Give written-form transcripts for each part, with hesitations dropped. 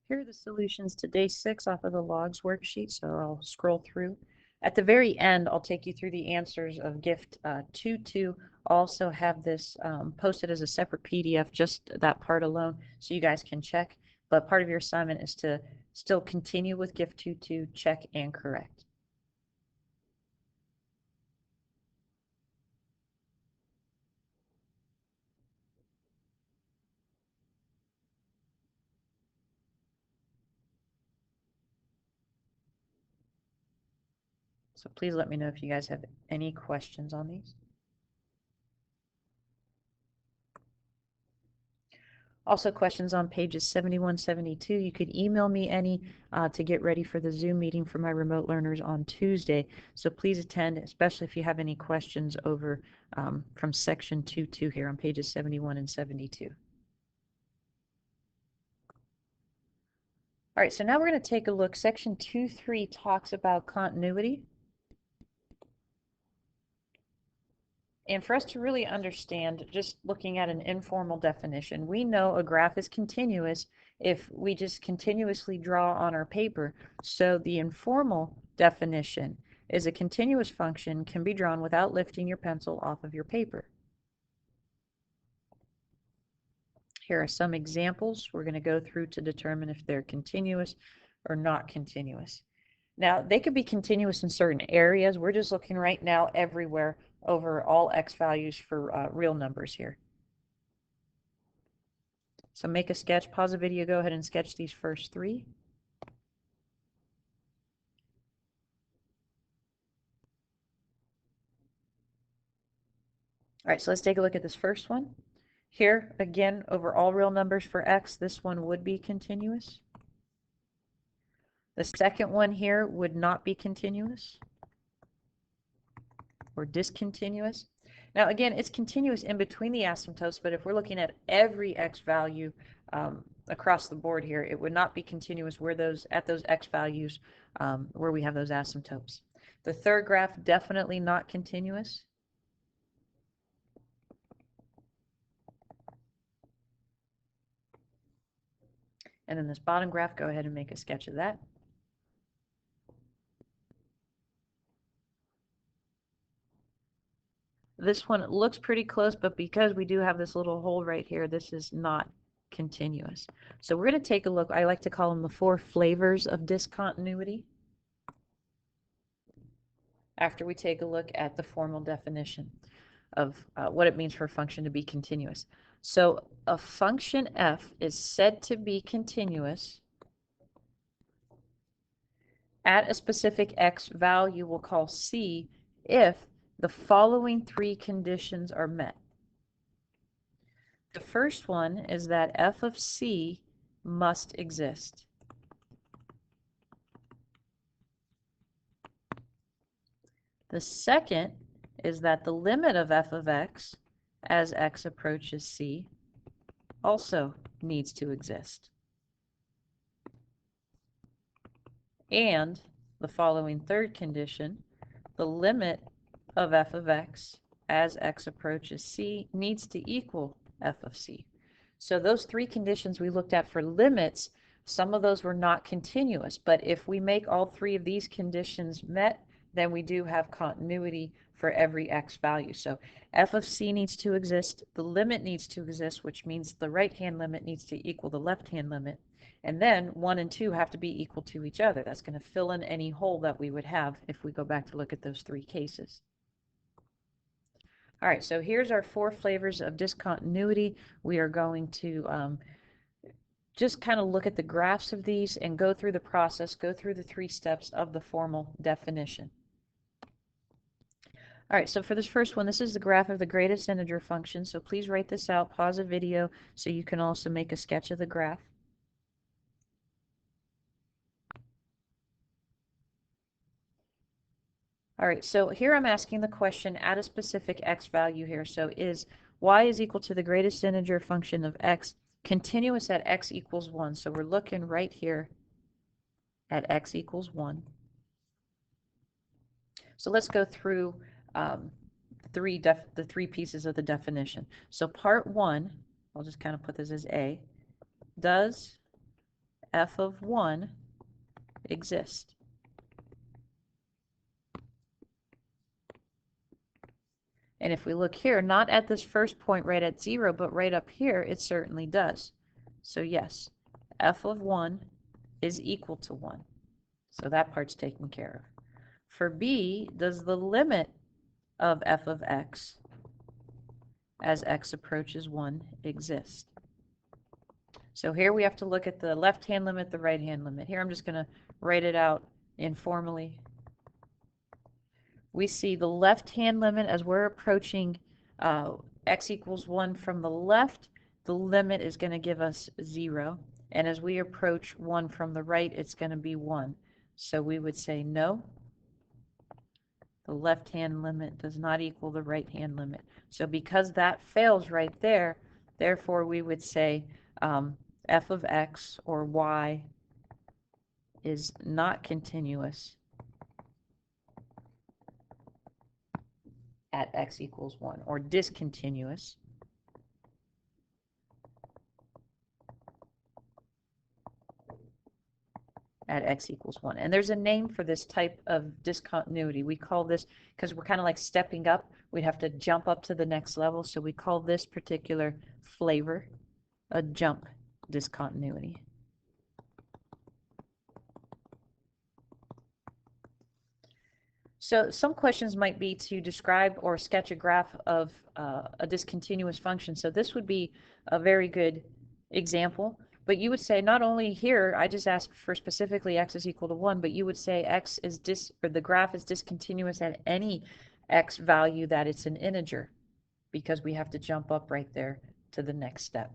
Here are the solutions to day 6 off of the logs worksheet, so I'll scroll through. At the very end, I'll take you through the answers of gift 2.2. Also have this posted as a separate PDF, just that part alone, so you guys can check. But part of your assignment is to still continue with gift 2.2, check and correct. So please let me know if you guys have any questions on these. Also, questions on pages 71, 72. You could email me any to get ready for the Zoom meeting for my remote learners on Tuesday. So please attend, especially if you have any questions over from section 2.2 here on pages 71 and 72. All right, so now we're going to take a look. Section 2.3 talks about continuity. And for us to really understand, just looking at an informal definition, we know a graph is continuous if we just continuously draw on our paper. So the informal definition is a continuous function can be drawn without lifting your pencil off of your paper. Here are some examples we're going to go through to determine if they're continuous or not continuous. Now, they could be continuous in certain areas. We're just looking right now everywhere over all x values for real numbers here. So make a sketch, pause the video, go ahead and sketch these first three. All right, so let's take a look at this first one. Here, again, over all real numbers for x, this one would be continuous. The second one here would not be continuous or discontinuous. Now, again, it's continuous in between the asymptotes, but if we're looking at every x value across the board here, it would not be continuous where at those x values where we have those asymptotes. The third graph, definitely not continuous. And then this bottom graph, go ahead and make a sketch of that. This one looks pretty close, but because we do have this little hole right here, this is not continuous. So we're going to take a look. I like to call them the 4 flavors of discontinuity after we take a look at the formal definition of what it means for a function to be continuous. So a function f is said to be continuous at a specific x value we'll call c if the following 3 conditions are met. The first one is that f of c must exist. The second is that the limit of f of x as x approaches c also needs to exist. And the following third condition, the limit of f of x as x approaches c needs to equal f of c. So those 3 conditions we looked at for limits, some of those were not continuous, but if we make all 3 of these conditions met, then we do have continuity for every x value. So f of c needs to exist, the limit needs to exist, which means the right-hand limit needs to equal the left-hand limit, and then 1 and 2 have to be equal to each other. That's going to fill in any hole that we would have if we go back to look at those 3 cases. All right, so here's our 4 flavors of discontinuity. We are going to just kind of look at the graphs of these and go through the process, go through the 3 steps of the formal definition. All right, so for this first one, this is the graph of the greatest integer function. So please write this out, pause the video so you can also make a sketch of the graph. All right, so here I'm asking the question at a specific x value here. So is y is equal to the greatest integer function of x continuous at x equals 1? So we're looking right here at x equals 1. So let's go through the 3 pieces of the definition. So part 1, I'll just kind of put this as A, does f of 1 exist. And if we look here, not at this first point right at 0, but right up here, it certainly does. So yes, f of 1 is equal to 1. So that part's taken care of. For b, does the limit of f of x as x approaches 1 exist? So here we have to look at the left-hand limit, the right-hand limit. Here I'm just going to write it out informally. We see the left-hand limit as we're approaching x equals 1 from the left, the limit is going to give us 0. And as we approach 1 from the right, it's going to be 1. So we would say no. The left-hand limit does not equal the right-hand limit. So because that fails right there, therefore we would say f of x or y is not continuous at x equals 1, or discontinuous at x equals 1. And there's a name for this type of discontinuity. We call this, because we're kind of like stepping up, we'd have to jump up to the next level, so we call this particular flavor a jump discontinuity. So some questions might be to describe or sketch a graph of a discontinuous function. So this would be a very good example. But you would say not only here, I just asked for specifically x is equal to 1, but you would say x is the graph is discontinuous at any x value that it's an integer, because we have to jump up right there to the next step.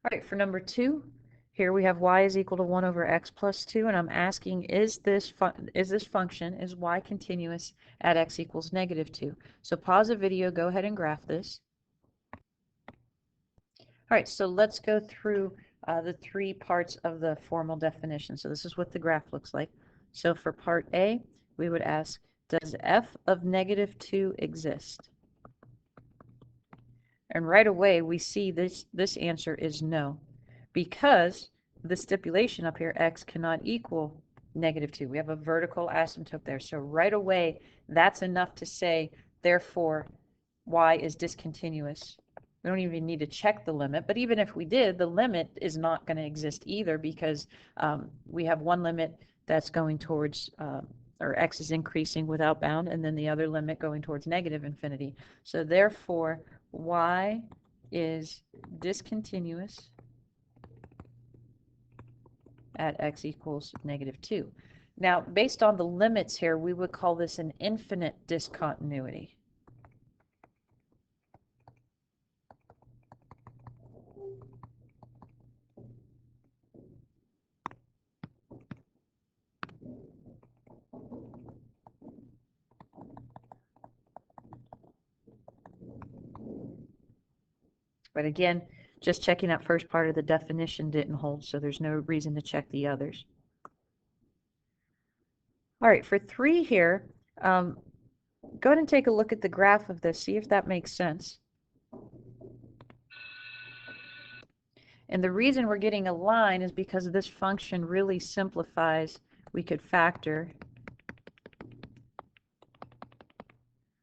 All right, for number 2, here we have y is equal to 1 over x plus 2, and I'm asking, is this function, is y continuous at x equals negative 2? So pause the video, go ahead and graph this. All right, so let's go through the 3 parts of the formal definition. So this is what the graph looks like. So for part A, we would ask, does f of negative 2 exist? And right away, we see this answer is no, because the stipulation up here, x cannot equal negative 2. We have a vertical asymptote there. So right away, that's enough to say, therefore, y is discontinuous. We don't even need to check the limit, but even if we did, the limit is not going to exist either, because we have one limit that's going towards, or x is increasing without bound, and then the other limit going towards negative infinity. So therefore, y is discontinuous at x equals negative 2. Now, based on the limits here, we would call this an infinite discontinuity. But again, just checking that first part of the definition didn't hold, so there's no reason to check the others. All right, for 3 here, go ahead and take a look at the graph of this, see if that makes sense. And the reason we're getting a line is because this function really simplifies. We could factor.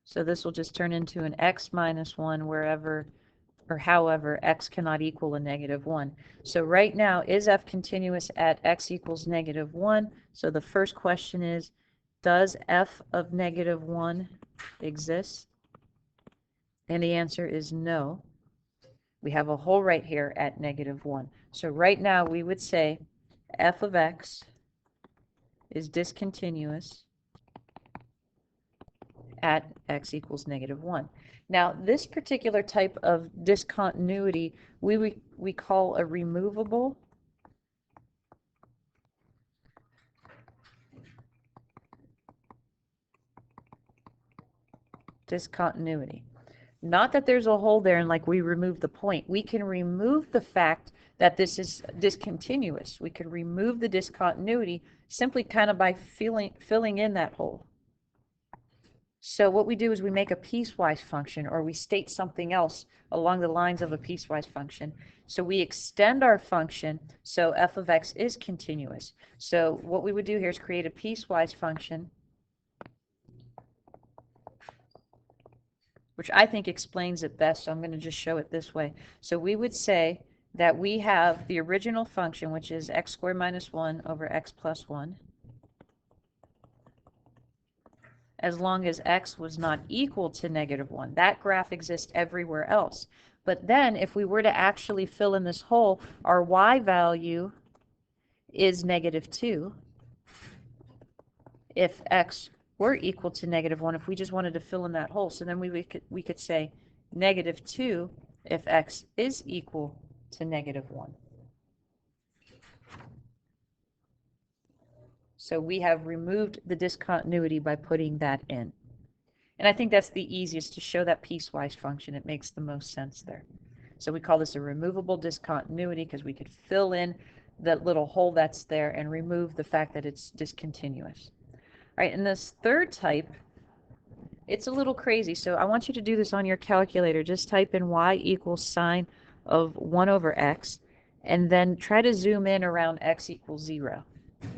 So this will just turn into an x minus 1 wherever or however x cannot equal a negative 1. So right now, is f continuous at x equals negative 1? So the first question is, does f of negative 1 exist? And the answer is no. We have a hole right here at negative 1. So right now we would say f of x is discontinuous at x equals negative 1. Now, this particular type of discontinuity we call a removable discontinuity. Not that there's a hole there and like we remove the point. We can remove the fact that this is discontinuous. We can remove the discontinuity simply kind of by filling in that hole. So what we do is we make a piecewise function, or we state something else along the lines of a piecewise function. So we extend our function so f of x is continuous. So what we would do here is create a piecewise function, which I think explains it best, so I'm going to just show it this way. So we would say that we have the original function, which is x squared minus 1 over x plus 1, as long as x was not equal to -1. That graph exists everywhere else. But then if we were to actually fill in this hole, our y value is -2 if x were equal to -1, if we just wanted to fill in that hole. So then we could say -2 if x is equal to -1. So we have removed the discontinuity by putting that in. And I think that's the easiest to show that piecewise function. It makes the most sense there. So we call this a removable discontinuity because we could fill in that little hole that's there and remove the fact that it's discontinuous. All right, and this third type, it's a little crazy. So I want you to do this on your calculator. Just type in y equals sine of 1 over x, and then try to zoom in around x equals 0.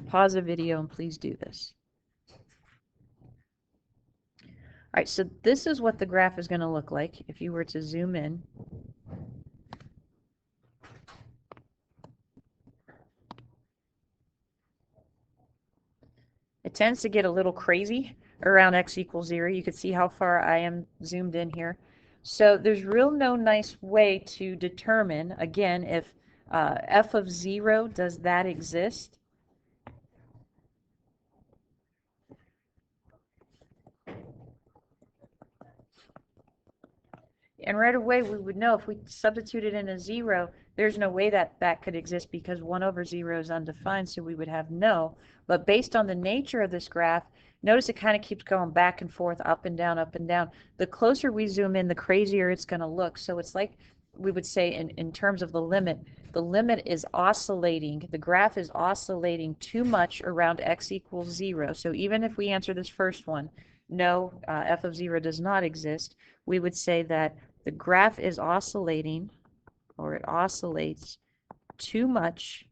Pause the video and please do this. All right, so this is what the graph is going to look like if you were to zoom in. It tends to get a little crazy around x equals 0. You can see how far I am zoomed in here. So there's real no nice way to determine, again, if f of 0, does that exist? And right away we would know if we substituted in a 0, there's no way that that could exist because 1 over 0 is undefined, so we would have no. But based on the nature of this graph, notice it kind of keeps going back and forth, up and down, up and down. The closer we zoom in, the crazier it's going to look. So it's like we would say in terms of the limit is oscillating. The graph is oscillating too much around x equals 0. So even if we answer this first one, no, f of 0 does not exist, we would say that the graph is oscillating, or it oscillates too much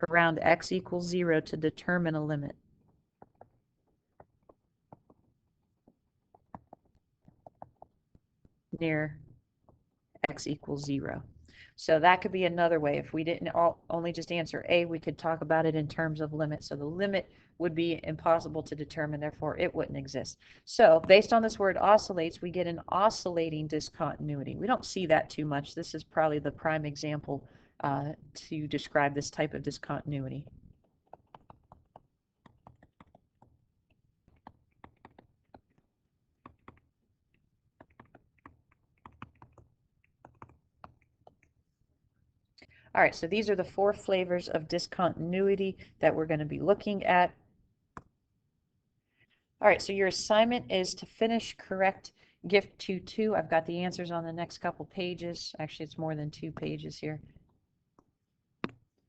around x equals 0 to determine a limit. Near x equals 0. So that could be another way. If we didn't only just answer A, we could talk about it in terms of limit. So the limit would be impossible to determine, therefore it wouldn't exist. So based on this word oscillates, we get an oscillating discontinuity. We don't see that too much. This is probably the prime example to describe this type of discontinuity. All right, so these are the 4 flavors of discontinuity that we're going to be looking at. All right, so your assignment is to finish correct gift 2.2. I've got the answers on the next couple pages. Actually, it's more than 2 pages here.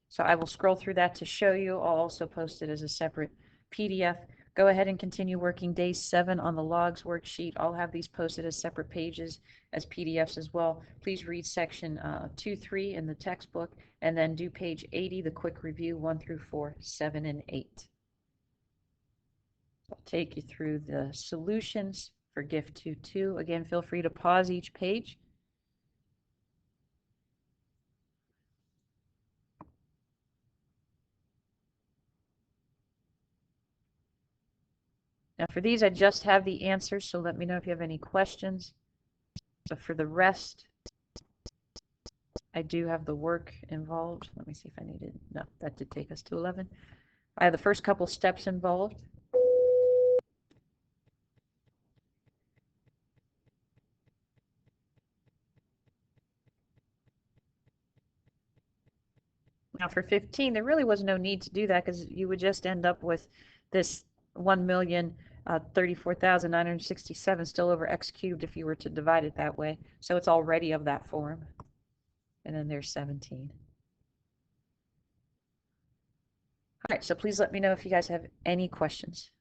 So I will scroll through that to show you. I'll also post it as a separate PDF. Go ahead and continue working day 7 on the logs worksheet. I'll have these posted as separate pages as PDFs as well. Please read section 2-3 in the textbook, and then do page 80, the quick review 1 through 4, 7, and 8. I'll take you through the solutions for gift 2.2. Again, feel free to pause each page. Now for these, I just have the answers, so let me know if you have any questions. So for the rest, I do have the work involved. Let me see if I needed, no, that did take us to 11. I have the first couple steps involved. Now for 15, there really was no need to do that because you would just end up with this 1,034,967 still over x cubed if you were to divide it that way. So it's already of that form. And then there's 17. All right, so please let me know if you guys have any questions.